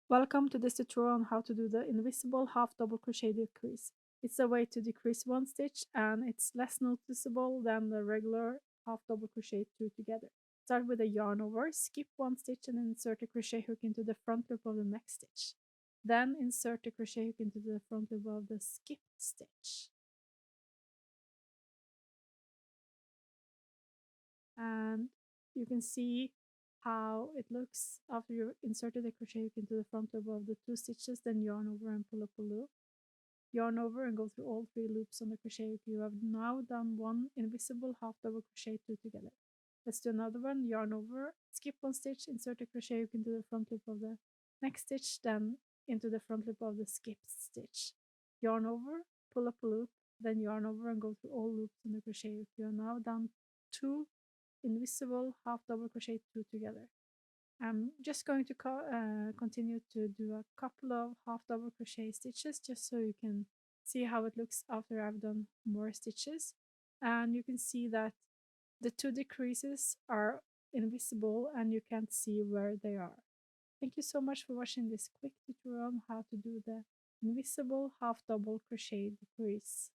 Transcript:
Welcome to this tutorial on how to do the invisible half double crochet decrease. It's a way to decrease one stitch and it's less noticeable than the regular half double crochet two together. Start with a yarn over, skip one stitch and insert a crochet hook into the front loop of the next stitch. Then insert a crochet hook into the front loop of the skipped stitch. And you can see how it looks after you inserted the crochet hook into the front loop of the two stitches, then yarn over and pull up a loop. Yarn over and go through all three loops on the crochet hook. You have now done one invisible half double crochet two together. Let's do another one. Yarn over, skip one stitch, insert a crochet hook into the front loop of the next stitch, then into the front loop of the skipped stitch. Yarn over, pull up a loop, then yarn over and go through all loops on the crochet hook. You are now done two invisible half double crochet two together. I'm just going to continue to do a couple of half double crochet stitches just so you can see how it looks after I've done more stitches. And you can see that the two decreases are invisible and you can't see where they are. Thank you so much for watching this quick tutorial on how to do the invisible half double crochet decrease.